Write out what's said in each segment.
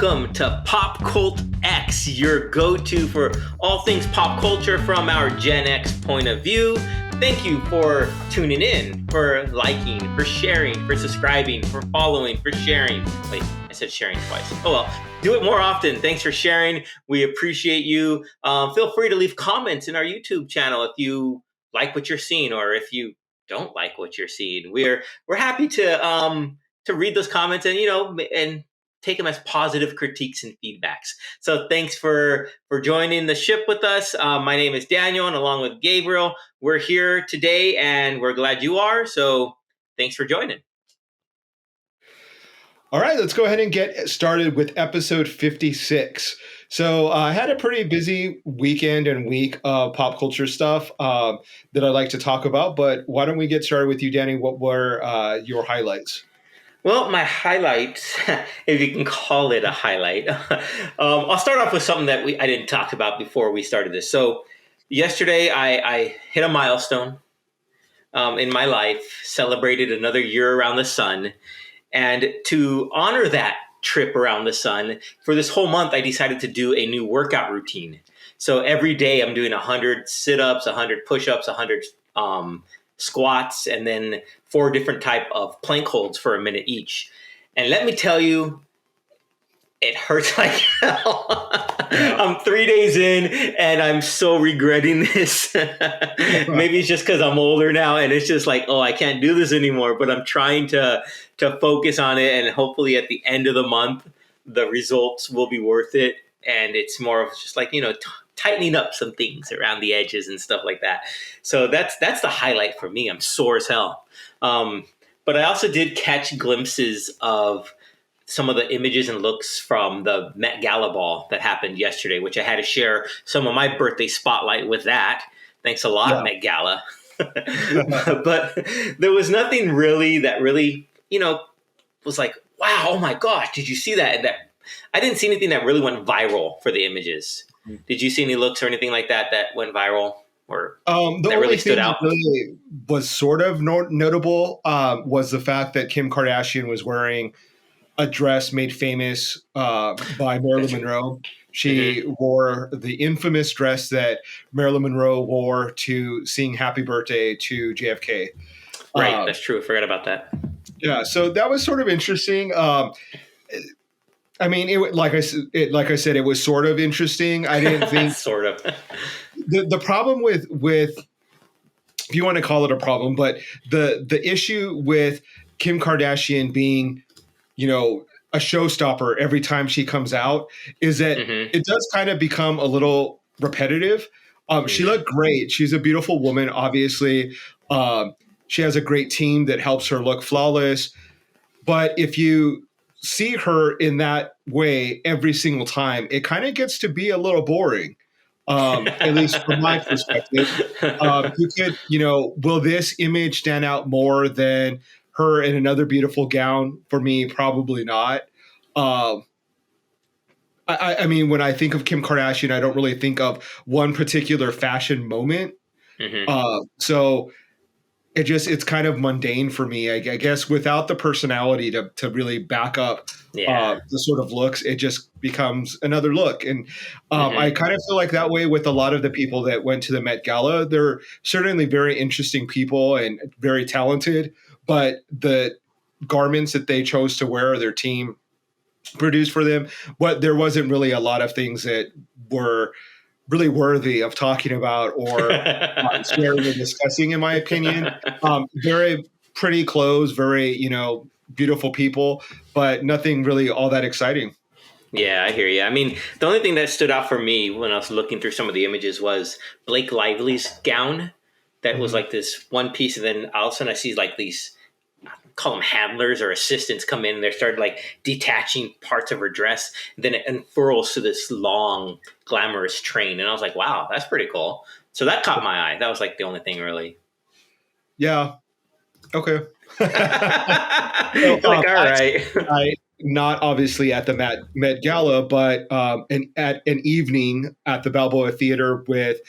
welcome to PopCultX, your go-to for all things pop culture from our Gen X point of view. Thank you for tuning in, for liking, for sharing, for subscribing, for following, for sharing. Wait, I said sharing twice. Oh well, do it more often. Thanks for sharing. We appreciate you. Feel free to leave comments in our YouTube channel if you like what you're seeing or if you don't like what you're seeing. We're happy to read those comments and take them as positive critiques and feedbacks. So thanks for joining the ship with us. My name is Daniel, and along with Gabriel, we're here today, and we're glad you are. So thanks for joining. All right, let's go ahead and get started with episode 56. So I had a pretty busy weekend and week of pop culture stuff that I'd like to talk about. But why don't we get started with you, Danny? What were your highlights? Well, my highlights, if you can call it a highlight, I'll start off with something that I didn't talk about before we started this. So yesterday I hit a milestone in my life, celebrated another year around the sun. And to honor that trip around the sun, for this whole month, I decided to do a new workout routine. So every day I'm doing 100 sit-ups, 100 push-ups, 100 squats, and then 4 different type of plank holds for a minute each. And let me tell you, it hurts like hell. I'm 3 days in and I'm so regretting this. Maybe it's just because I'm older now and it's just like, oh, I can't do this anymore. But I'm trying to focus on it, and hopefully at the end of the month, the results will be worth it. And it's more of just like, tightening up some things around the edges and stuff like that. So that's the highlight for me. I'm sore as hell. But I also did catch glimpses of some of the images and looks from the Met Gala ball that happened yesterday, which I had to share some of my birthday spotlight with that. Thanks a lot, Met Gala. But there was nothing really that was like, wow, oh my gosh, did you see that? And that I didn't see anything that really went viral for the images. Did you see any looks or anything like that went viral or the that really stood out? The only thing that really was sort of notable was the fact that Kim Kardashian was wearing a dress made famous by Marilyn Monroe. She wore the infamous dress that Marilyn Monroe wore to sing Happy Birthday to JFK. Right, that's true. I forgot about that. Yeah, so that was sort of interesting. I mean, like I said, it was sort of interesting. I didn't think sort of. The problem with if you want to call it a problem, but the issue with Kim Kardashian being, a showstopper every time she comes out is that it does kind of become a little repetitive. She looked great. She's a beautiful woman, obviously. She has a great team that helps her look flawless. But if you see her in that way every single time, it kind of gets to be a little boring. At least from my perspective. You could, will this image stand out more than her in another beautiful gown? For me, probably not. I mean, when I think of Kim Kardashian, I don't really think of one particular fashion moment. So it's kind of mundane for me. I guess without the personality to really back up the sort of looks, it just becomes another look. And I kind of feel like that way with a lot of the people that went to the Met Gala. They're certainly very interesting people and very talented, but the garments that they chose to wear, their team produced for them, there wasn't really a lot of things that were really worthy of talking about or sharing and discussing, in my opinion. Very pretty clothes, very, beautiful people, but nothing really all that exciting. Yeah, I hear you. I mean, the only thing that stood out for me when I was looking through some of the images was Blake Lively's gown that was like this one piece, and then all of a sudden I see like these, call them handlers or assistants, come in and they started like detaching parts of her dress. And then it unfurls to this long, glamorous train. And I was like, wow, that's pretty cool. So that caught my eye. That was like the only thing really. Yeah. Okay. All right. not obviously at the Met Gala, but at an evening at the Balboa Theater with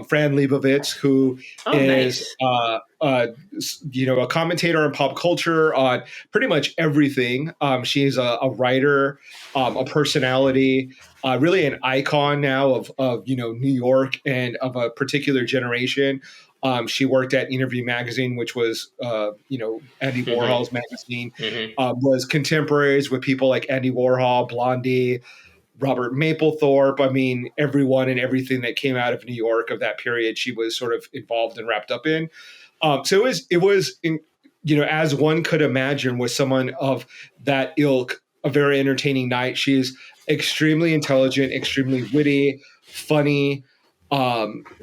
Fran Lebowitz, who Oh, is nice. a commentator on pop culture on pretty much everything. She's a writer, a personality, really an icon now of New York and of a particular generation. She worked at Interview Magazine, which was Andy Hmm. Warhol's magazine. Hmm. Was contemporaries with people like Andy Warhol, Blondie, Robert Mapplethorpe. I mean, everyone and everything that came out of New York of that period, she was sort of involved and wrapped up in. So as one could imagine, with someone of that ilk, a very entertaining night. She's extremely intelligent, extremely witty, funny.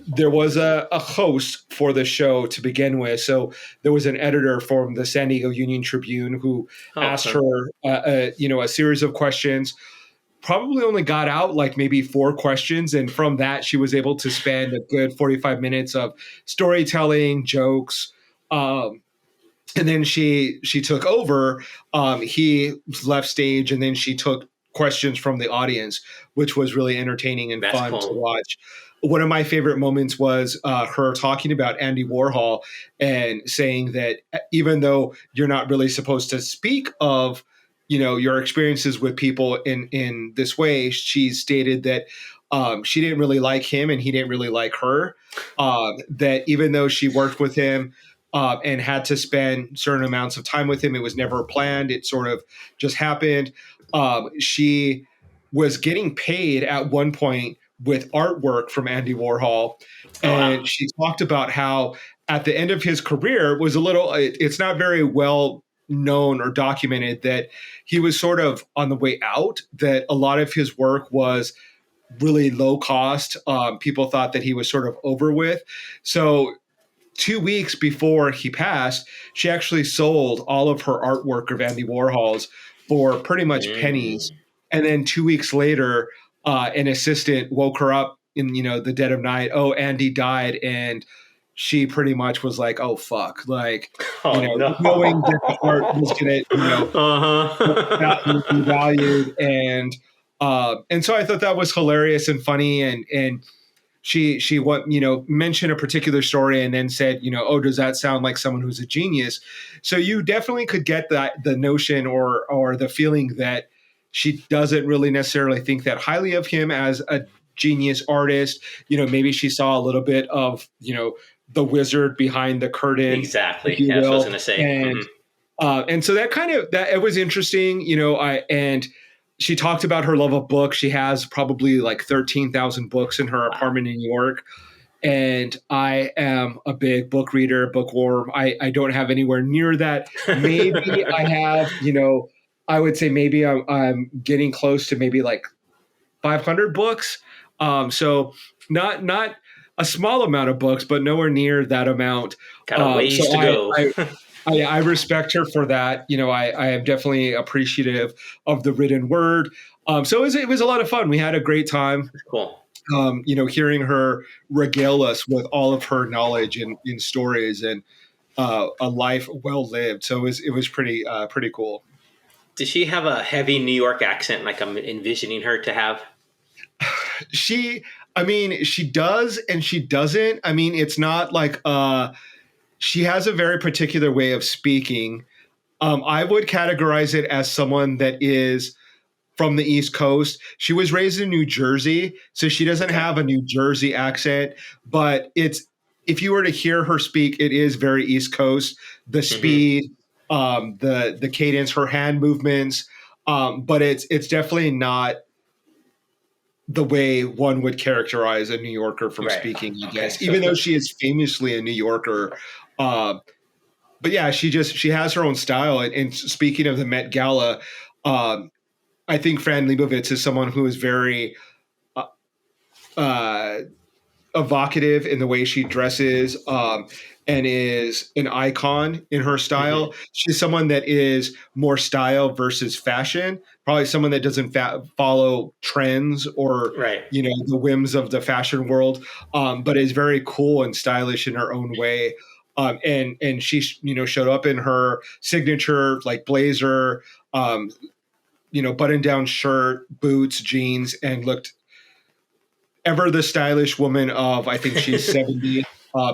There was a host for the show to begin with, so there was an editor from the San Diego Union Tribune who Oh, asked okay. her, a series of questions. Probably only got out like maybe 4 questions, and from that she was able to spend a good 45 minutes of storytelling, jokes. Um, and then she took over. He left stage, and then she took questions from the audience, which was really entertaining and That's fun to cool. watch. One of my favorite moments was her talking about Andy Warhol and saying that even though you're not really supposed to speak of your experiences with people in this way, she stated that she didn't really like him and he didn't really like her. That even though she worked with him and had to spend certain amounts of time with him. It was never planned. It sort of just happened. She was getting paid at one point with artwork from Andy Warhol. Oh, wow. And she talked about how at the end of his career was it's not very well known or documented that he was sort of on the way out, that a lot of his work was really low cost. People thought that he was sort of over with. So 2 weeks before he passed, she actually sold all of her artwork of Andy Warhol's for pretty much pennies. Mm. And then 2 weeks later, an assistant woke her up in the dead of night. Oh, Andy died, and she pretty much was like, "Oh fuck!" Like, Oh, no. knowing that the art was gonna, be Uh-huh. valued, and so I thought that was hilarious and funny, and she what mentioned a particular story and then said, oh, does that sound like someone who's a genius? So you definitely could get that the notion or the feeling that she doesn't really necessarily think that highly of him as a genius artist. Maybe she saw a little bit of the wizard behind the curtain, if Exactly. you Yeah, that's what I was will. going to say. And Hmm. so that kind of that it was interesting. And she talked about her love of books. She has probably like 13,000 books in her Wow. apartment in New York. And I am a big book reader, bookworm. I don't have anywhere near that. Maybe I have, I would say maybe I'm getting close to maybe like 500 books. So not a small amount of books, but nowhere near that amount. Got a ways So to go. I respect her for that. I am definitely appreciative of the written word. So it was a lot of fun. We had a great time, Cool. hearing her regale us with all of her knowledge in stories and a life well lived. So it was pretty cool. Does she have a heavy New York accent like I'm envisioning her to have? She, I mean, she does and she doesn't. I mean, it's not like she has a very particular way of speaking. I would categorize it as someone that is from the East Coast. She was raised in New Jersey, so she doesn't Okay. have a New Jersey accent, but if you were to hear her speak, it is very East Coast. The Hmm. speed, the cadence, her hand movements, but it's definitely not the way one would characterize a New Yorker from Right. speaking, I Okay. guess, So, even though she is famously a New Yorker. Uh, but yeah, she has her own style. And speaking of the Met Gala, um, I think Fran Lebowitz is someone who is very uh, uh, evocative in the way she dresses, and is an icon in her hmm. style. She's someone that is more style versus fashion, probably someone that doesn't follow trends or Right. the whims of the fashion world, but is very cool and stylish in her own way. And she showed up in her signature like blazer, um, button down shirt, boots, jeans, and looked ever the stylish woman of, I think she's 70,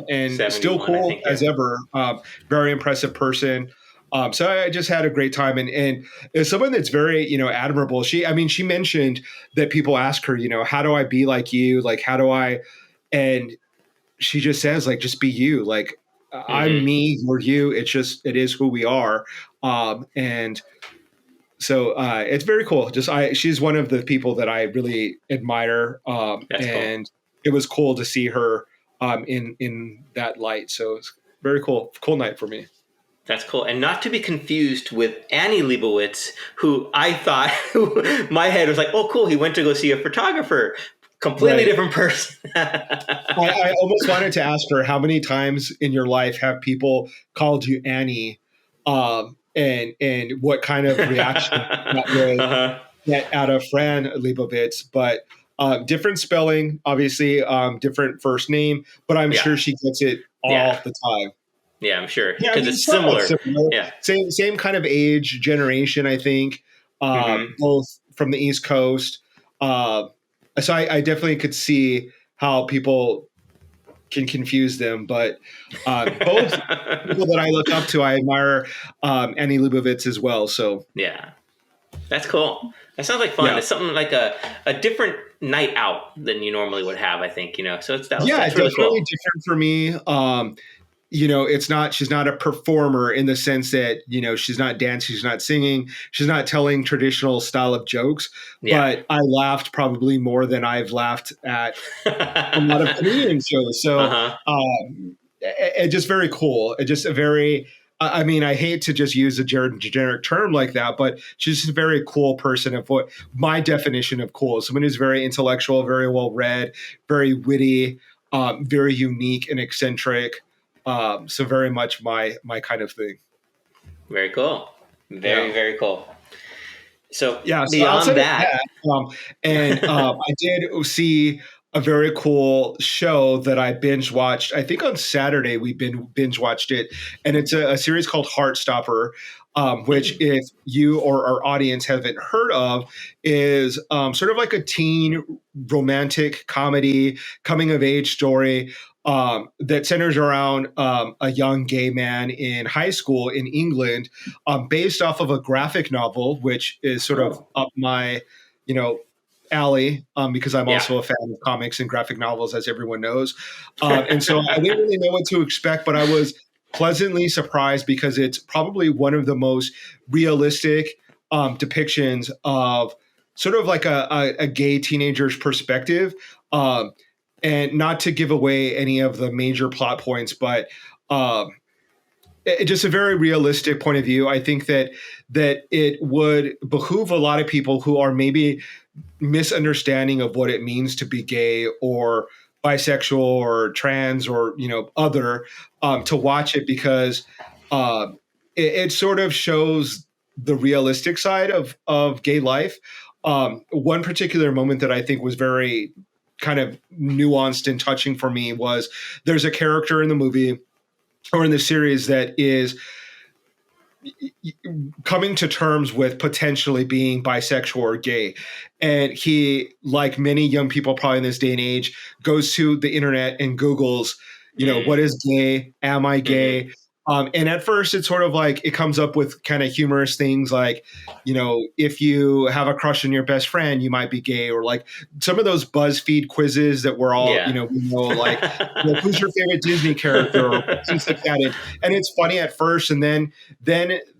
and still 71, I cool think. Yeah. as ever. Very impressive person. So I just had a great time, and it's someone that's very, admirable. She mentioned that people ask her, how do I be like you? Like, how do I, and she just says, like, just be you. Like, I'm me, you're you. It is who we are. And so it's very cool. She's one of the people that I really admire. That's And cool. it was cool to see her in that light. So it's very cool. Cool night for me. That's cool. And not to be confused with Annie Leibovitz, who I thought, my head was like, oh, cool. He went to go see a photographer. Completely Right. different person. I almost wanted to ask her, how many times in your life have people called you Annie? And what kind of reaction that would get out of Fran Lebowitz. But different spelling, obviously, different first name, but I'm sure she gets it all the time. Yeah, I'm sure. Yeah, Because it's similar. Yeah. Same kind of age, generation, I think, both from the East Coast. So I definitely could see how people can confuse them, but both people that I look up to, I admire Annie Leibovitz as well. So yeah, that's cool. That sounds like fun. Yeah. It's something like a different night out than you normally would have, I think, So that's really definitely cool. different for me. She's not a performer in the sense that, she's not dancing, she's not singing, she's not telling traditional style of jokes, but I laughed probably more than I've laughed at a lot of comedian shows. So it's just very cool. It just a very, I hate to just use a generic term like that, but she's just a very cool person. Of what my definition of cool is, someone who's very intellectual, very well read, very witty, very unique and eccentric. So very much my kind of thing. Very cool. Very cool. So beyond that, I did see a very cool show that I binge watched. I think on Saturday we binge watched it, and it's a series called Heartstopper, which, if you or our audience haven't heard of, is sort of like a teen romantic comedy, coming of age story. That centers around a young gay man in high school in England, based off of a graphic novel, which is sort of up my, alley, because I'm also a fan of comics and graphic novels, as everyone knows. And so I didn't really know what to expect, but I was pleasantly surprised because it's probably one of the most realistic depictions of sort of like a gay teenager's perspective. And not to give away any of the major plot points, but just a very realistic point of view. I think that it would behoove a lot of people who are maybe misunderstanding of what it means to be gay or bisexual or trans or other, to watch it, because it sort of shows the realistic side of gay life. One particular moment that I think was very kind of nuanced and touching for me was, there's a character in the movie or in the series that is coming to terms with potentially being bisexual or gay. And he, like many young people probably in this day and age, goes to the internet and Googles, what is gay? Am I gay? And at first it's sort of like, it comes up with kind of humorous things like, if you have a crush on your best friend, you might be gay, or like some of those BuzzFeed quizzes that we're all, like, who's your favorite Disney character or things like that. And it's funny at first. And then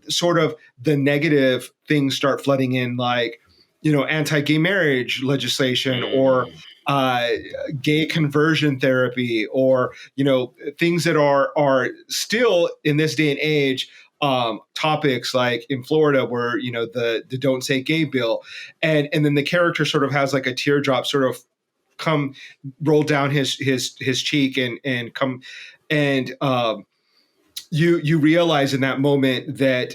sort of the negative things start flooding in, like, anti-gay marriage legislation, or gay conversion therapy, or things that are still in this day and age, topics like in Florida where the Don't Say Gay bill, and then the character sort of has like a teardrop sort of come roll down his cheek, and come, and you realize in that moment that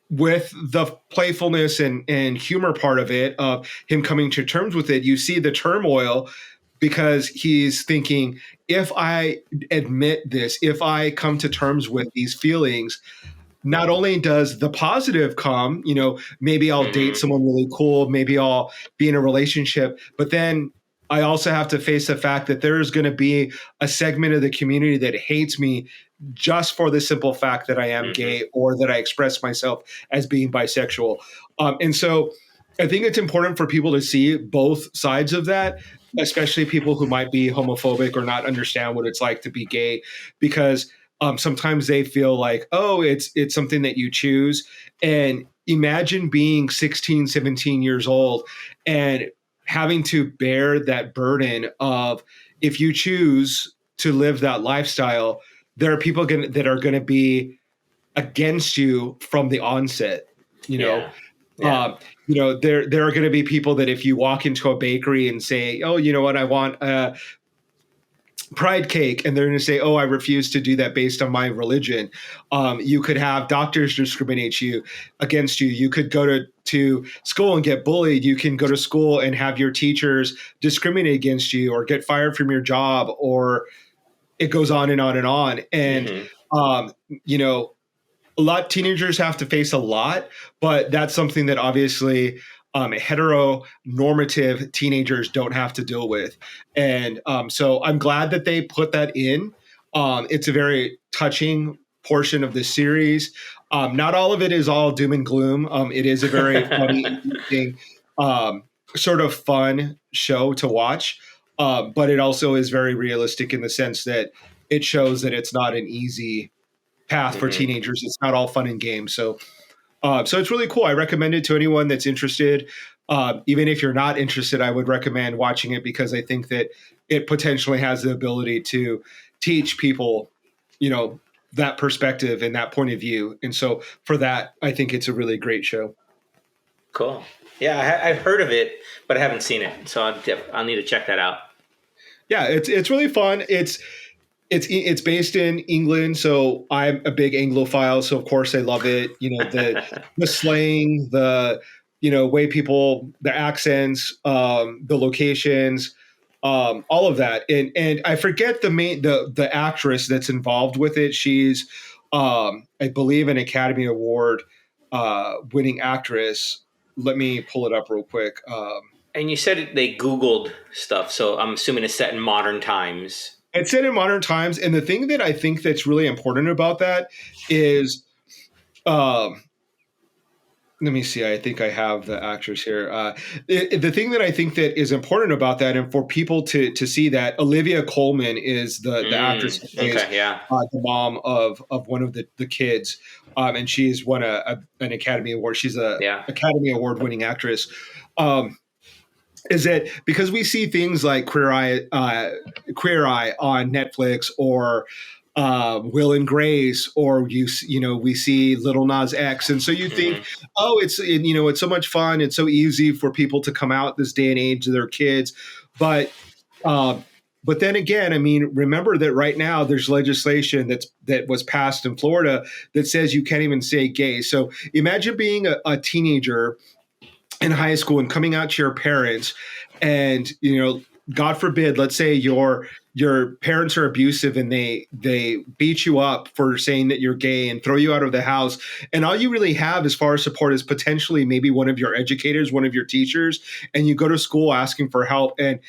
with the playfulness and humor part of it, of him coming to terms with it, you see the turmoil, because he's thinking, if I admit this, if I come to terms with these feelings, not only does the positive come, maybe I'll date someone really cool, maybe I'll be in a relationship, but then I also have to face the fact that there's going to be a segment of the community that hates me just for the simple fact that I am gay or that I express myself as being bisexual. And so I think it's important for people to see both sides of that, especially people who might be homophobic or not understand what it's like to be gay, because sometimes they feel like, oh, it's something that you choose. And imagine being 16, 17 years old and having to bear that burden of, if you choose to live that lifestyle, there are people that are going to be against you from the onset. Yeah. There are going to be people that if you walk into a bakery and say, oh, you know what, I want pride cake, and they're going to say, oh, I refuse to do that based on my religion. You could have doctors discriminate against you. You could go to school and get bullied. You can go to school and have your teachers discriminate against you or get fired from your job, or it goes on and on and on. And, teenagers have to face a lot, but that's something that obviously heteronormative teenagers don't have to deal with. And so I'm glad that they put that in. It's a very touching portion of the series. Not all of it is all doom and gloom. It is a very funny, interesting, sort of fun show to watch. But it also is very realistic in the sense that it shows that it's not an easy path for teenagers. It's not all fun and games. So it's really cool. I recommend it to anyone that's interested. Even if you're not interested, I would recommend watching it because I think that it potentially has the ability to teach people, that perspective and that point of view. And so for that, I think it's a really great show. Cool. Yeah, I've heard of it, but I haven't seen it. So I'll need to check that out. Yeah, it's really fun. It's based in England, so I'm a big Anglophile, so of course I love it. The slang, the way people, the accents, the locations, all of that, and I forget the actress that's involved with it. She's I believe an Academy Award winning actress. Let me pull it up real quick. And you said they Googled stuff, so I'm assuming it's set in modern times. It's set in modern times, and the thing that I think that's really important about that is, let me see. I think I have the actress here. The thing that I think that is important about that, and for people to see that, Olivia Colman is the actress who plays the mom of one of the kids, and she's won an Academy Award. She's a Academy Award winning actress. Is that because we see things like Queer Eye on Netflix, or Will and Grace, or we see Little Nas X, and so you think, oh, it's so much fun, it's so easy for people to come out this day and age to their kids, but then again, I mean, remember that right now there's legislation that was passed in Florida that says you can't even say gay. So imagine being a teenager in high school and coming out to your parents, and God forbid, let's say your parents are abusive and they beat you up for saying that you're gay and throw you out of the house, and all you really have as far as support is potentially maybe one of your educators, one of your teachers, and you go to school asking for help, and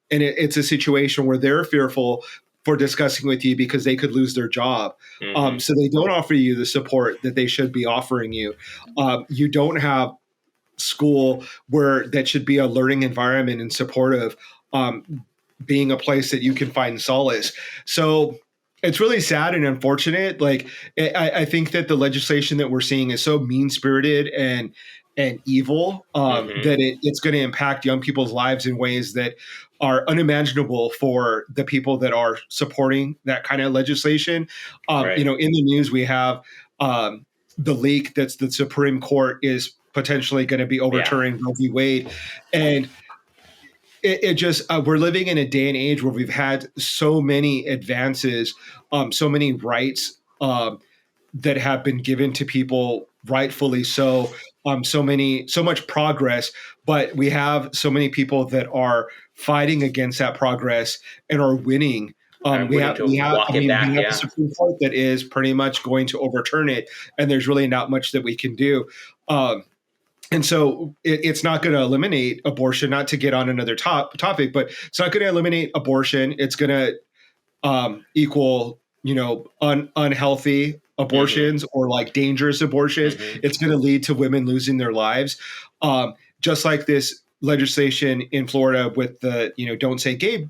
it's a situation where they're fearful for discussing with you because they could lose their job. So they don't offer you the support that they should be offering you. You don't have school where that should be a learning environment and supportive, being a place that you can find solace. So it's really sad and unfortunate. Like, I think that the legislation that we're seeing is so mean-spirited and evil, that it's going to impact young people's lives in ways that are unimaginable for the people that are supporting that kind of legislation. In the news, we have the leak that's the Supreme Court is potentially going to be overturning Roe v. Wade. And it just, we're living in a day and age where we've had so many advances, so many rights that have been given to people, rightfully so, so much progress, but we have so many people that are fighting against that progress and are winning willing to walk it back. We have a Supreme Court that is pretty much going to overturn it, and there's really not much that we can do. And so it's not going to eliminate abortion, not to get on another topic, but it's not going to eliminate abortion. It's going to equal, unhealthy abortions or like dangerous abortions. It's going to lead to women losing their lives. Just like this legislation in Florida with the, Don't Say Gabe.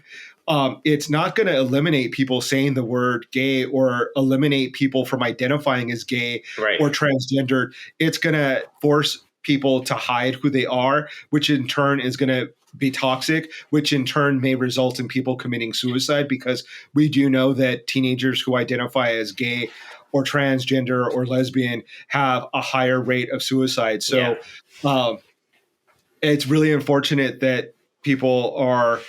It's not going to eliminate people saying the word gay or eliminate people from identifying as gay or transgendered. It's going to force people to hide who they are, which in turn is going to be toxic, which in turn may result in people committing suicide, because we do know that teenagers who identify as gay or transgender or lesbian have a higher rate of suicide. So it's really unfortunate that people are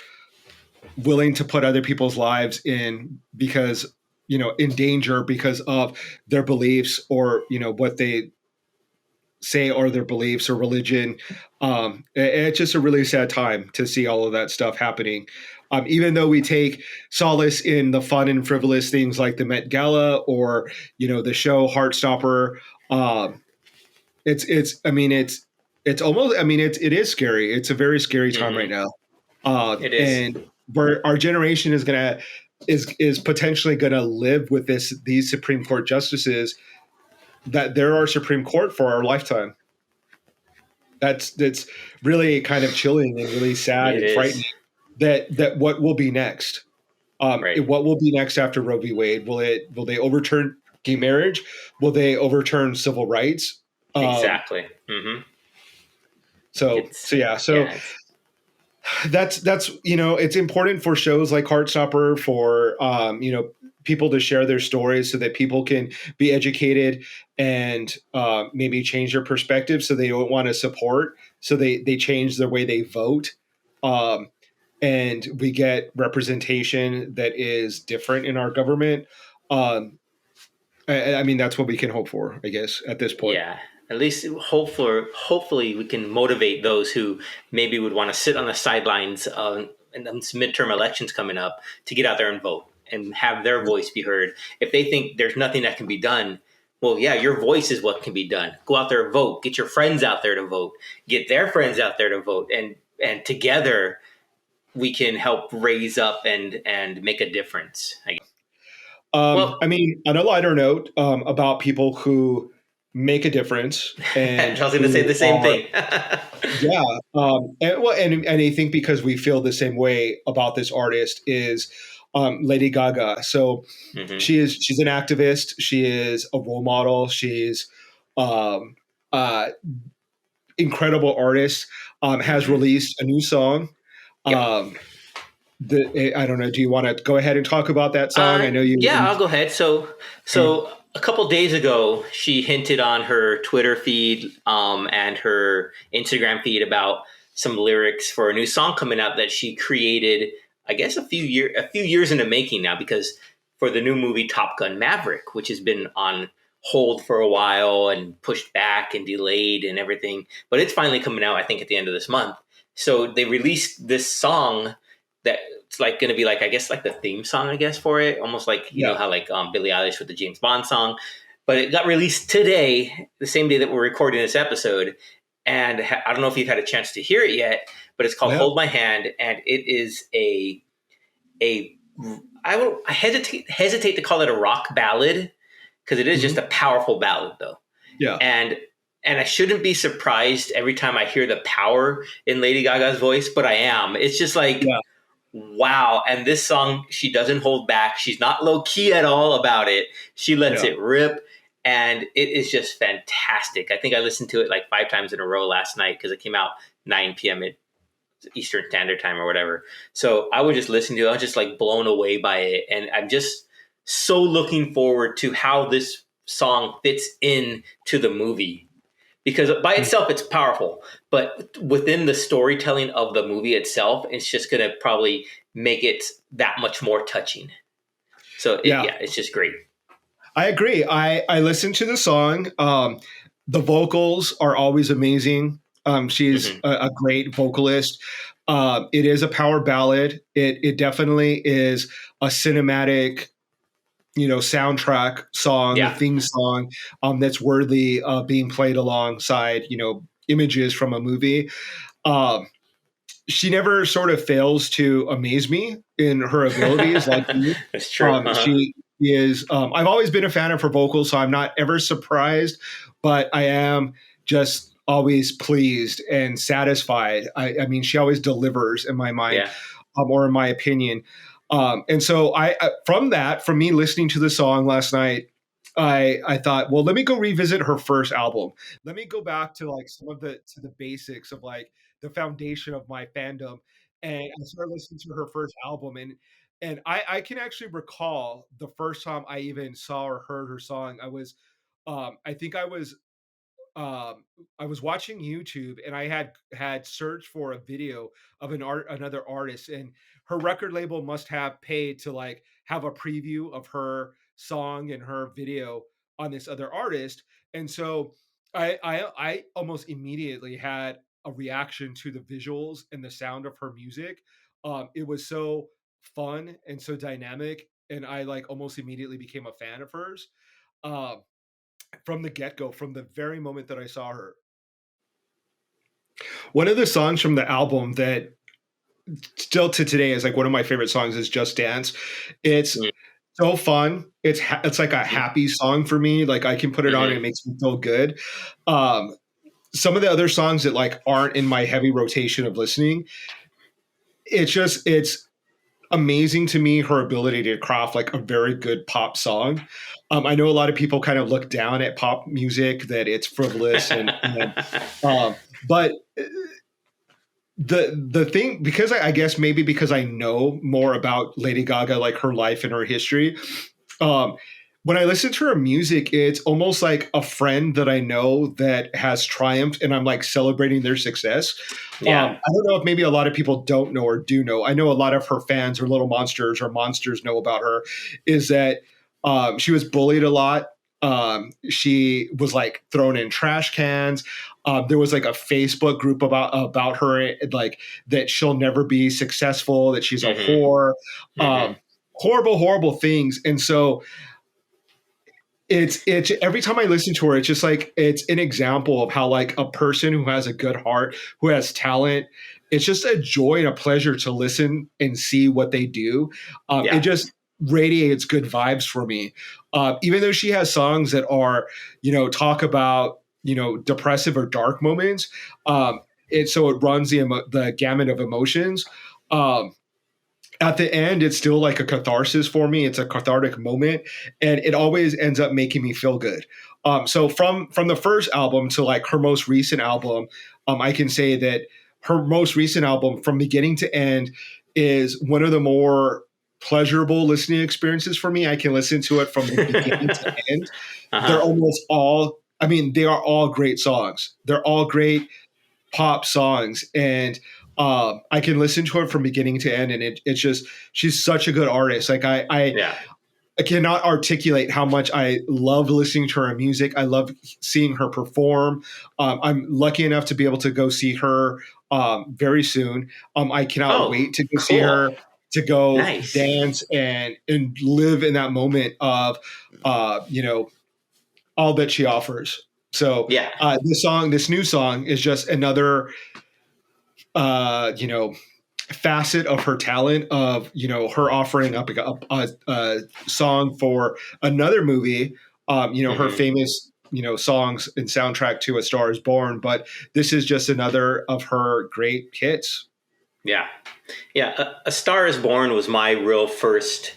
willing to put other people's lives in danger because of their beliefs or, what they say are their beliefs or religion. It's just a really sad time to see all of that stuff happening. Even though we take solace in the fun and frivolous things like the Met Gala or, the show Heartstopper, it's almost, it is scary. It's a very scary time right now. It is. And where our generation is potentially going to live with these Supreme Court justices, that they're our Supreme Court for our lifetime. That's really kind of chilling and really sad and frightening. That what will be next? What will be next after Roe v. Wade? Will they overturn gay marriage? Will they overturn civil rights? Exactly. So that's it's important for shows like Heartstopper for people to share their stories so that people can be educated and maybe change their perspective, so they don't want to support, so they change the way they vote, and we get representation that is different in our government. That's what we can hope for, I guess, at this point. Yeah. At least hopefully we can motivate those who maybe would want to sit on the sidelines in those midterm elections coming up to get out there and vote and have their voice be heard. If they think there's nothing that can be done, well, yeah, your voice is what can be done. Go out there and vote. Get your friends out there to vote. Get their friends out there to vote. And together we can help raise up and make a difference. On a lighter note, about people who make a difference. And I was going to say the same thing. And I think because we feel the same way about this artist is Lady Gaga. So she's an activist. She is a role model. She's incredible artist. Has released a new song. I don't know. Do you want to go ahead and talk about that song? I know you. Yeah, I'll go ahead. So a couple days ago, she hinted on her Twitter feed and her Instagram feed about some lyrics for a new song coming out that she created, I guess, a few years in the making now, because for the new movie Top Gun Maverick, which has been on hold for a while and pushed back and delayed and everything, but it's finally coming out, I think, at the end of this month. So they released this song that it's like going to be like, I guess, like the theme song, I guess, for it. Almost like, you know, how like Billie Eilish with the James Bond song. But it got released today, the same day that we're recording this episode. And I don't know if you've had a chance to hear it yet, but it's called Hold My Hand. And it is I hesitate to call it a rock ballad, because it is just a powerful ballad, though. Yeah. And I shouldn't be surprised every time I hear the power in Lady Gaga's voice, but I am. It's just like, wow. And this song, she doesn't hold back. She's not low key at all about it. She lets it rip. And it is just fantastic. I think I listened to it like 5 times in a row last night because it came out 9 p.m. at Eastern Standard Time or whatever. So I would just listen to it. I was just like blown away by it. And I'm just so looking forward to how this song fits in to the movie. Because by itself, it's powerful. But within the storytelling of the movie itself, it's just going to probably make it that much more touching. So it's just great. I agree. I listened to the song. The vocals are always amazing. She's a great vocalist. It is a power ballad. It definitely is a cinematic, soundtrack song, a Yeah. theme song, that's worthy of being played alongside, images from a movie. Um, she never sort of fails to amaze me in her abilities, like you. That's true. She is. I've always been a fan of her vocals, so I'm not ever surprised, but I am just always pleased and satisfied. I mean, she always delivers in my mind, Yeah. or in my opinion. And so from me listening to the song last night, I thought, well, let me go revisit her first album. Let me go back to like some of the basics of like the foundation of my fandom. And I started listening to her first album, and I can actually recall the first time I even saw or heard her song. I think um, I was watching YouTube, and I had searched for a video of another artist, and her record label must have paid to like have a preview of her song and her video on this other artist. And so I almost immediately had a reaction to the visuals and the sound of her music. It was so fun and so dynamic, and I like almost immediately became a fan of hers. Um, from the get-go, from the very moment that I saw her. One of the songs from the album that still to today is like one of my favorite songs is Just Dance. It's so fun. It's like a happy song for me. Like I can put it on and Mm-hmm. it makes me feel good. Um, some of the other songs that like aren't in my heavy rotation of listening, it's amazing to me her ability to craft like a very good pop song. I know a lot of people kind of look down at pop music, that it's frivolous but the thing, because I guess maybe because I know more about Lady Gaga, like her life and her history, um, when I listen to her music, it's almost like a friend that I know that has triumphed, and I'm like celebrating their success. Yeah. I don't know if maybe a lot of people don't know or do know. I know a lot of her fans or little monsters or monsters know about her. Is that she was bullied a lot. She was like thrown in trash cans. There was like a Facebook group about her, like that she'll never be successful, that she's a Mm-hmm. whore, Mm-hmm. horrible things. And so it's every time I listen to her, it's just like it's an example of how like a person who has a good heart, who has talent, it's just a joy and a pleasure to listen and see what they do. It Yeah. just radiates good vibes for me. Even though she has songs that are, talk about, depressive or dark moments, so it runs the gamut of emotions. Um, at the end, it's still like a catharsis for me. It's a cathartic moment, and it always ends up making me feel good. So from the first album to like her most recent album, I can say that her most recent album, from beginning to end, is one of the more pleasurable listening experiences for me. I can listen to it from the beginning to end. They're Uh-huh. almost all, I mean, they are all great songs. They're all great pop songs, and I can listen to it from beginning to end, and it's just, she's such a good artist. Like Yeah. I cannot articulate how much I love listening to her music. I love seeing her perform. I'm lucky enough to be able to go see her very soon. I cannot Oh, wait to go see cool. her, to go Nice. dance and live in that moment of all that she offers. So Yeah. this new song is just another uh, you know, facet of her talent, of her offering up a song for another movie. Her Mm-hmm. famous songs and soundtrack to A Star Is Born, but this is just another of her great hits. Yeah. Yeah. A Star is Born was my real first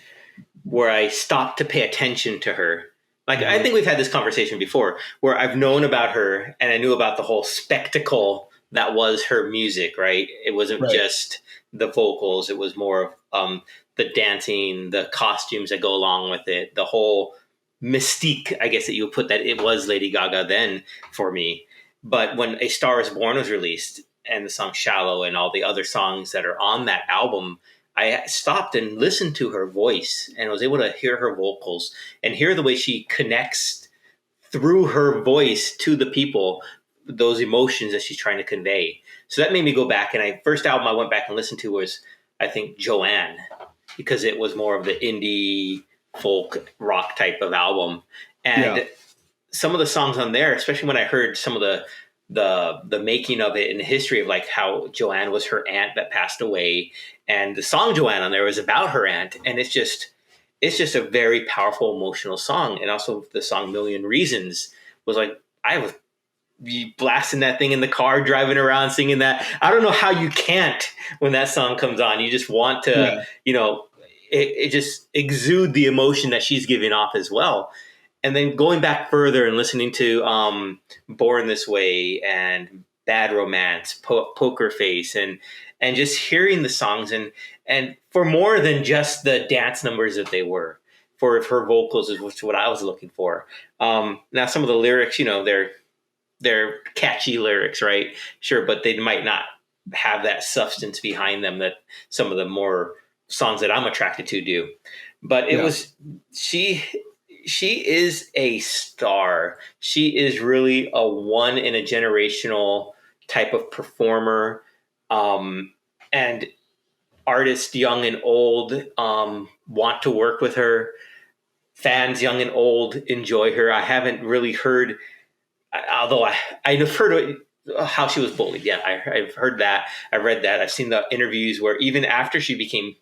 where I stopped to pay attention to her. Like, I Mhm. think we've had this conversation before where I've known about her and I knew about the whole spectacle that was her music, right? It wasn't Right. just the vocals, it was more of the dancing, the costumes that go along with it, the whole mystique, I guess that you would put that it was Lady Gaga then for me. But when A Star is Born was released and the song Shallow and all the other songs that are on that album, I stopped and listened to her voice and was able to hear her vocals and hear the way she connects through her voice to the people. those emotions that she's trying to convey. So that made me go back. And first album I went back and listened to was, I think, Joanne, because it was more of the indie folk rock type of album. And some of the songs on there, especially when I heard some of the making of it and the history of like how Joanne was her aunt that passed away, and the song Joanne on there was about her aunt, and it's just a very powerful emotional song. And also the song Million Reasons was like, I was blasting that thing in the car, driving around singing that. I don't know how you can't when that song comes on. You just want to, it just exude the emotion that she's giving off as well. And then going back further and listening to Born This Way and Bad Romance, Poker Face, and just hearing the songs and for more than just the dance numbers that they were, for her vocals is what I was looking for. Now some of the lyrics, they're catchy lyrics, right? Sure, but they might not have that substance behind them that some of the more songs that I'm attracted to do. But it was she is a star. She is really a one in a generational type of performer. And artists young and old want to work with her. Fans young and old enjoy her. I haven't really heard, although I've heard how she was bullied. Yeah, I've heard that. I've read that. I've seen the interviews where even after she became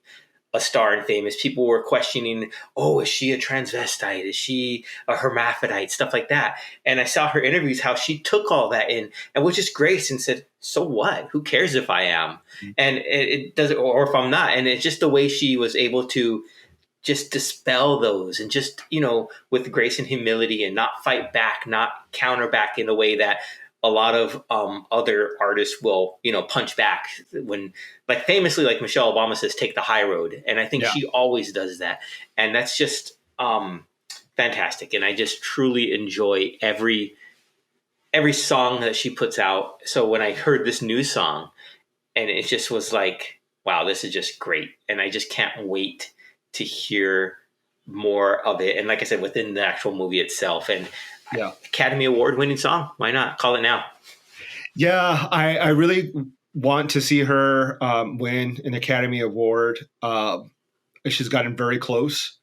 a star and famous, people were questioning, oh, is she a transvestite? Is she a hermaphrodite? Stuff like that. And I saw her interviews, how she took all that in and with just grace and said, so what? Who cares if I am? And it doesn't, or if I'm not. And it's just the way she was able to just dispel those and just, with grace and humility, and not fight back, not counter back in the way that a lot of other artists will, punch back when, like famously, like Michelle Obama says, take the high road. And I think she always does that. And that's just fantastic. And I just truly enjoy every song that she puts out. So when I heard this new song, and it just was like, wow, this is just great. And I just can't wait to hear more of it. And like I said, within the actual movie itself. And Academy Award winning song. Why not? Call it now. Yeah, I really want to see her win an Academy Award. She's gotten very close.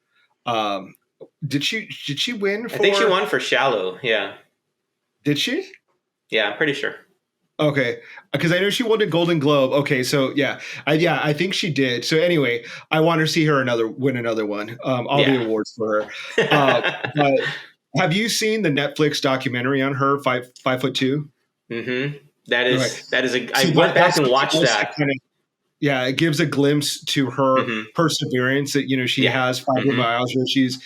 Did she win? I think she won for Shallow. Yeah. Did she? Yeah, I'm pretty sure. Okay, because I know she won a Golden Globe. Okay, so I think she did. So anyway, I want to see her win another one. All the awards for her. But have you seen the Netflix documentary on her, 5'2"? Mm-hmm. That is I went back and watched that. It gives a glimpse to her perseverance that, she has fibromyalgia. She's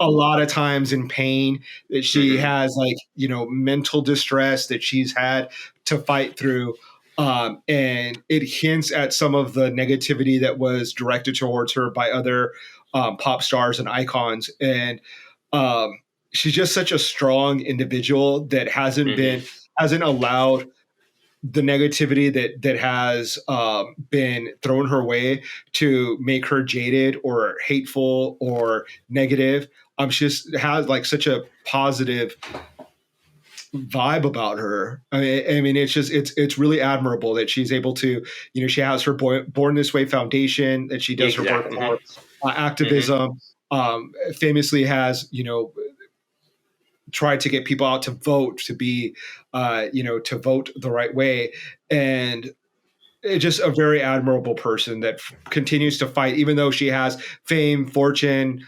a lot of times in pain, that she has mental distress that she's had to fight through. And it hints at some of the negativity that was directed towards her by other pop stars and icons. And she's just such a strong individual that hasn't allowed the negativity that has been thrown her way to make her jaded or hateful or negative. She just has such a positive vibe about her. I mean, it's really admirable that she's able to, she has her Born This Way Foundation, that she does her work for activism. Famously has, tried to get people out to vote, to be, to vote the right way. And it's just a very admirable person that continues to fight, even though she has fame, fortune,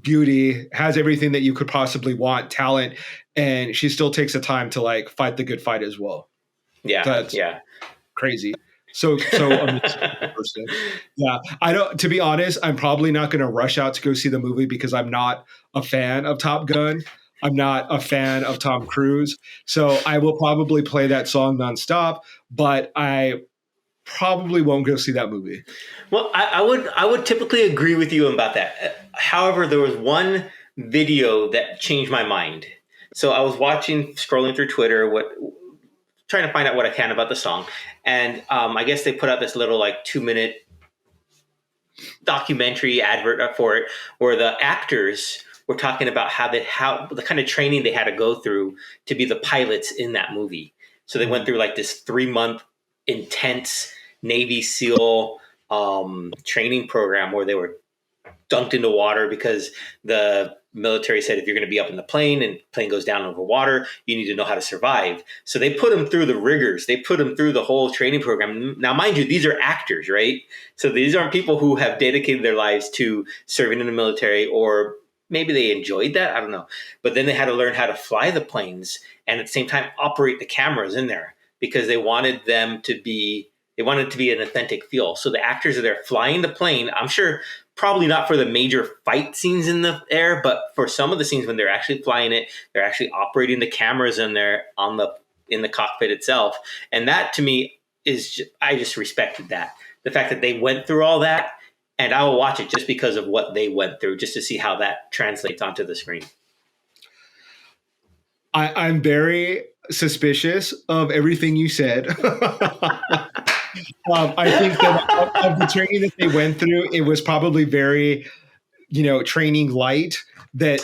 beauty, has everything that you could possibly want, talent, and she still takes the time to fight the good fight as well. Yeah. That's crazy. So amazing person. Yeah. To be honest, I'm probably not going to rush out to go see the movie because I'm not a fan of Top Gun. I'm not a fan of Tom Cruise. So I will probably play that song nonstop, but I probably won't go see that movie. Well, I would typically agree with you about that. However, there was one video that changed my mind. So I was scrolling through Twitter, trying to find out what I can about the song. And I guess they put out this little 2-minute documentary advert for it, where the actors were talking about how the kind of training they had to go through to be the pilots in that movie. So they went through like this 3-month intense Navy SEAL training program where they were dunked into water because the military said if you're going to be up in the plane and plane goes down over water, you need to know how to survive. So they put them through the rigors. They put them through the whole training program. Now, mind you, these are actors, right? So these aren't people who have dedicated their lives to serving in the military, or maybe they enjoyed that. I don't know. But then they had to learn how to fly the planes and at the same time operate the cameras in there because they wanted it to be an authentic feel. So the actors are there flying the plane. I'm sure probably not for the major fight scenes in the air, but for some of the scenes when they're actually flying it, they're actually operating the cameras in there in the cockpit itself. And that to me I just respected that. The fact that they went through all that, and I will watch it just because of what they went through, just to see how that translates onto the screen. I'm very suspicious of everything you said. I think that of the training that they went through, it was probably very, training light. I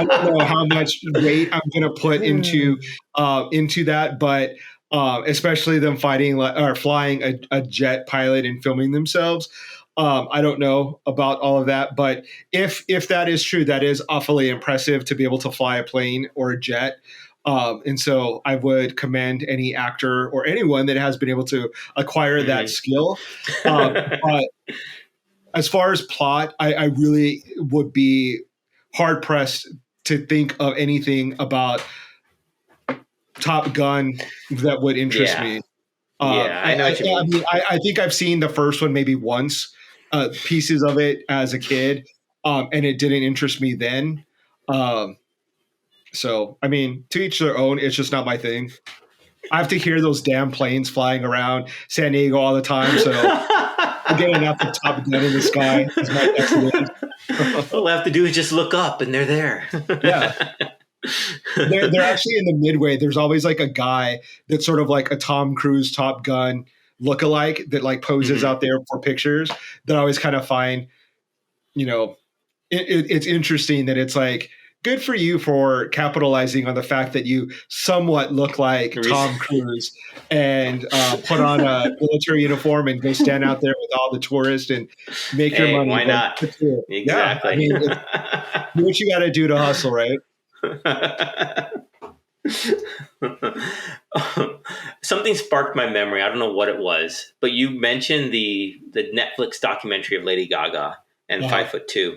don't know how much weight I'm going to put into that, but especially them fighting or flying a jet pilot and filming themselves. I don't know about all of that, but if that is true, that is awfully impressive to be able to fly a plane or a jet. And so I would commend any actor or anyone that has been able to acquire that skill. But as far as plot, I really would be hard pressed to think of anything about Top Gun that would interest me. I know what you mean. I think I've seen the first one maybe once, pieces of it as a kid, and it didn't interest me then. So, I mean, to each their own. It's just not my thing. I have to hear those damn planes flying around San Diego all the time, so I get enough of Top Gun in the sky. All I have to do is just look up, and they're there. Yeah. They're actually in the midway. There's always like a guy that's sort of like a Tom Cruise Top Gun lookalike that like poses out there for pictures that I always kind of find, it's interesting that it's like, good for you for capitalizing on the fact that you somewhat look like Tom Cruise and put on a military uniform and go stand out there with all the tourists and make your money. Why not? Exactly. Yeah, I mean, do what you got to do to hustle, right? Something sparked my memory. I don't know what it was, but you mentioned the Netflix documentary of Lady Gaga and 5'2".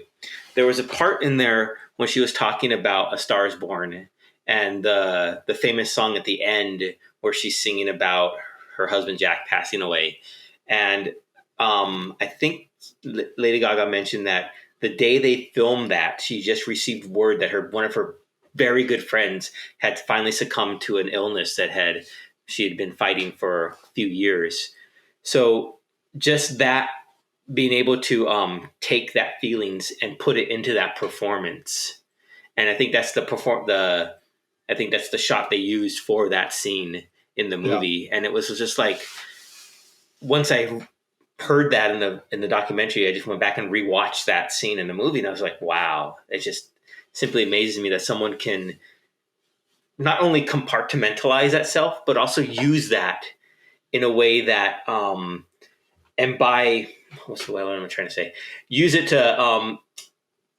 There was a part in there when she was talking about A Star Is Born and the famous song at the end where she's singing about her husband Jack passing away. And I think Lady Gaga mentioned that the day they filmed that, she just received word that one of her very good friends had finally succumbed to an illness that she had been fighting for a few years. So just that, being able to take that feelings and put it into that performance, and I think that's I think that's the shot they used for that scene in the movie, and it was just like once I heard that in the documentary, I just went back and rewatched that scene in the movie, and I was like, wow, it just simply amazes me that someone can not only compartmentalize that self, but also use that in a way that, and by, what's the way I'm trying to say? Use it to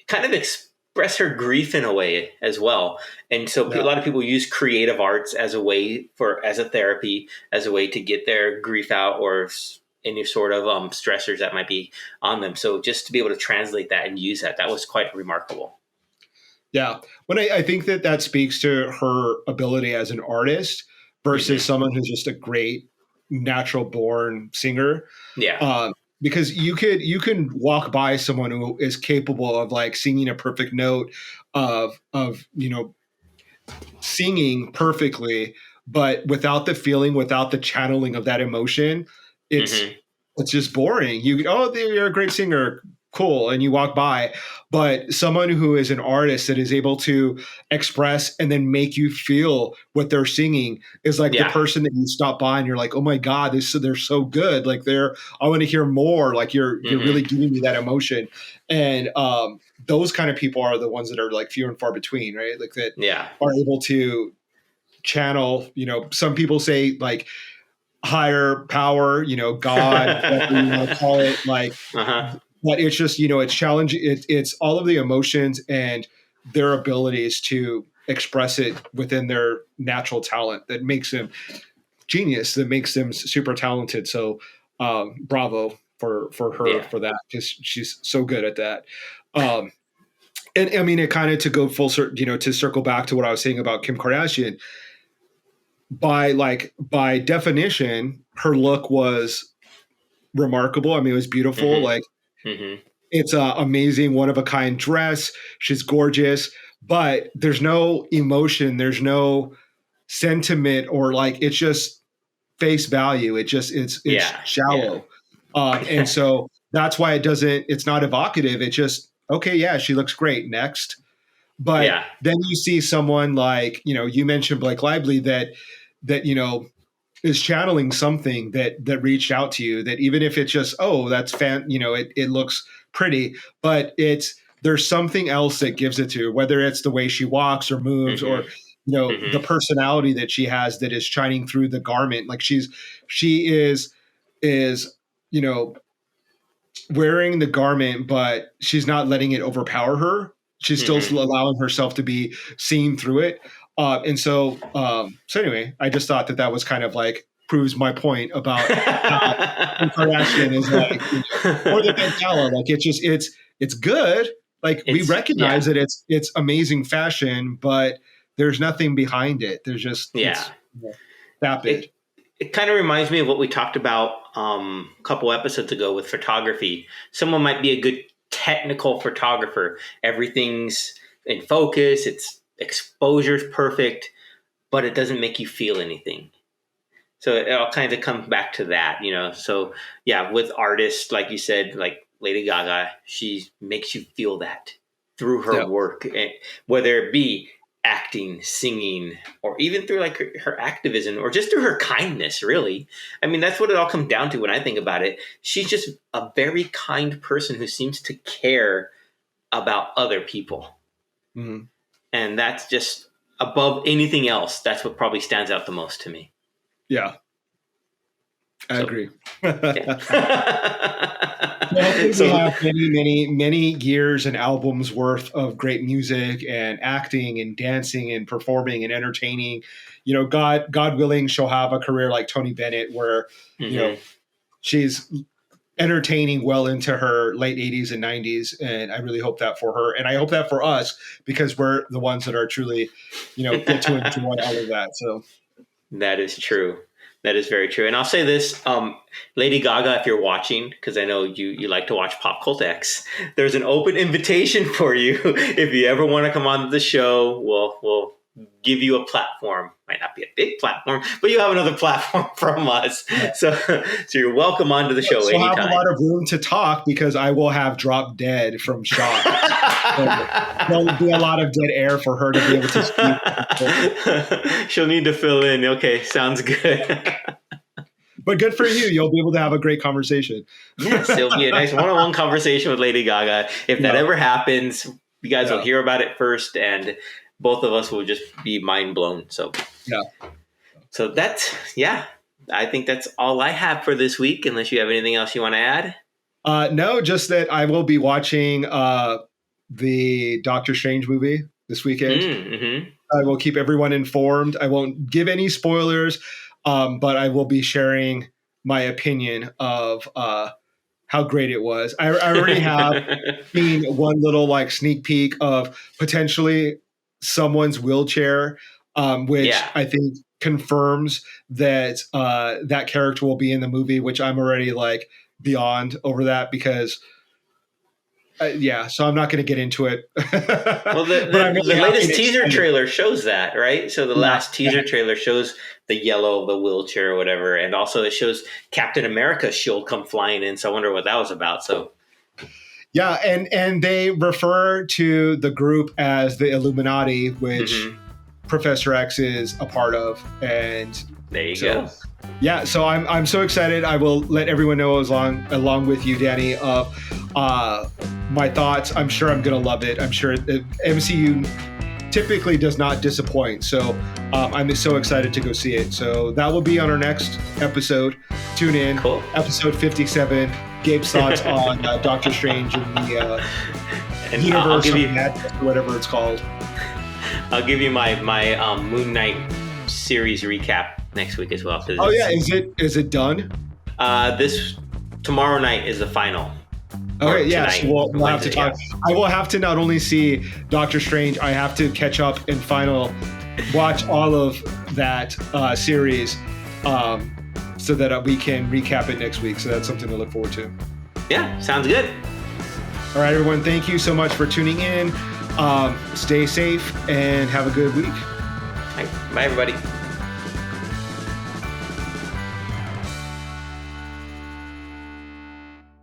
kind of express her grief in a way as well. And so a lot of people use creative arts as a way as a therapy, as a way to get their grief out or any sort of stressors that might be on them. So just to be able to translate that and use that was quite remarkable. Yeah. When I think that speaks to her ability as an artist versus someone who's just a great natural born singer. Yeah. Because you can walk by someone who is capable of like singing a perfect note of singing perfectly, but without the feeling, without the channeling of that emotion, it's just boring. You're a great singer. cool, and you walk by. But someone who is an artist that is able to express and then make you feel what they're singing is like the Yeah. person that you stop by and you're like, oh my God, they're so good. Like I want to hear more. Like you're really giving me that emotion. And those kind of people are the ones that are like few and far between, right? Like that Yeah. are able to channel, some people say like higher power, God, whatever you want to call it, like, but it's just, it's challenging. It's all of the emotions and their abilities to express it within their natural talent that makes them genius, that makes them super talented. So, bravo for her for that, because she's so good at that. And I mean, it kind of to go full circle, to circle back to what I was saying about Kim Kardashian, by definition, her look was remarkable. I mean, it was beautiful. Like it's a amazing, one of a kind dress. She's gorgeous, but there's no emotion. There's no sentiment, or like, it's just face value. It's shallow. And so that's why it's not evocative. It's just, okay, yeah, she looks great. Next. But then you see someone like, you mentioned Blake Lively that is channeling something that reached out to you, that even if it's just, oh, that's it looks pretty, but there's something else that gives it to her, whether it's the way she walks or moves or, the personality that she has that is shining through the garment. Like she is, wearing the garment, but she's not letting it overpower her. She's still allowing herself to be seen through it. And so anyway, I just thought that was kind of like proves my point about how Kim Kardashian is like, or the Met Gala. Like it's good. Like we recognize that it's amazing fashion, but there's nothing behind it. There's just vapid. It kind of reminds me of what we talked about a couple episodes ago with photography. Someone might be a good technical photographer. Everything's in focus. It's exposure's perfect, but it doesn't make you feel anything. So it all kind of comes back to that, So yeah, with artists, like you said, like Lady Gaga, she makes you feel that through her work, and whether it be acting, singing, or even through like her activism, or just through her kindness, really. I mean, that's what it all comes down to when I think about it. She's just a very kind person who seems to care about other people. Mm-hmm. And that's just above anything else. That's what probably stands out the most to me. Yeah. I agree. So, we have many years and albums worth of great music and acting and dancing and performing and entertaining. God willing, she'll have a career like Tony Bennett, where she's entertaining well into her late 80s and 90s, and I really hope that for her, and I hope that for us, because we're the ones that are truly, get to enjoy all of that. So that is true. That is very true. And I'll say this, Lady Gaga, if you're watching, because I know you like to watch PopCultX, there's an open invitation for you. If you ever want to come on the show, we'll give you a platform. Might not be a big platform, but you have another platform from us. Yeah. So you're welcome onto the show anytime. I'll have a lot of room to talk, because I will have dropped dead from shock. There'll be a lot of dead air for her to be able to speak. She'll need to fill in. Okay, sounds good. But good for you. You'll be able to have a great conversation. Yes, it'll be a nice one-on-one conversation with Lady Gaga. If that ever happens, you guys will hear about it first, and both of us will just be mind blown. So that's, I think that's all I have for this week, unless you have anything else you want to add. No, just that I will be watching the Doctor Strange movie this weekend. Mm-hmm. I will keep everyone informed. I won't give any spoilers, but I will be sharing my opinion of how great it was. I already have seen one little like sneak peek of potentially someone's wheelchair, which I think confirms that that character will be in the movie, which I'm already like beyond over that, because so I'm not going to get into it. Well, the latest teaser trailer shows that, right? So the last teaser trailer shows the yellow, the wheelchair or whatever, and also it shows Captain America's shield come flying in. So I wonder what that was about. So Yeah, and they refer to the group as the Illuminati, which Professor X is a part of. And there you go. Yeah, so I'm so excited. I will let everyone know along with you, Danny, of my thoughts. I'm sure I'm gonna love it. I'm sure the MCU typically does not disappoint. So I'm so excited to go see it. So that will be on our next episode. Tune in. Cool. Episode 57. Gabe's thoughts on Doctor Strange and the universe of madness, or whatever it's called. I'll give you my Moon Knight series recap next week as well. Oh yeah, is it done? Tomorrow night is the final. Okay, yeah, so we'll have to talk. Yeah. I will have to not only see Doctor Strange, I have to catch up and watch all of that series so that we can recap it next week. So that's something to look forward to. Yeah, sounds good. All right, everyone, thank you so much for tuning in. Stay safe and have a good week. Bye, everybody.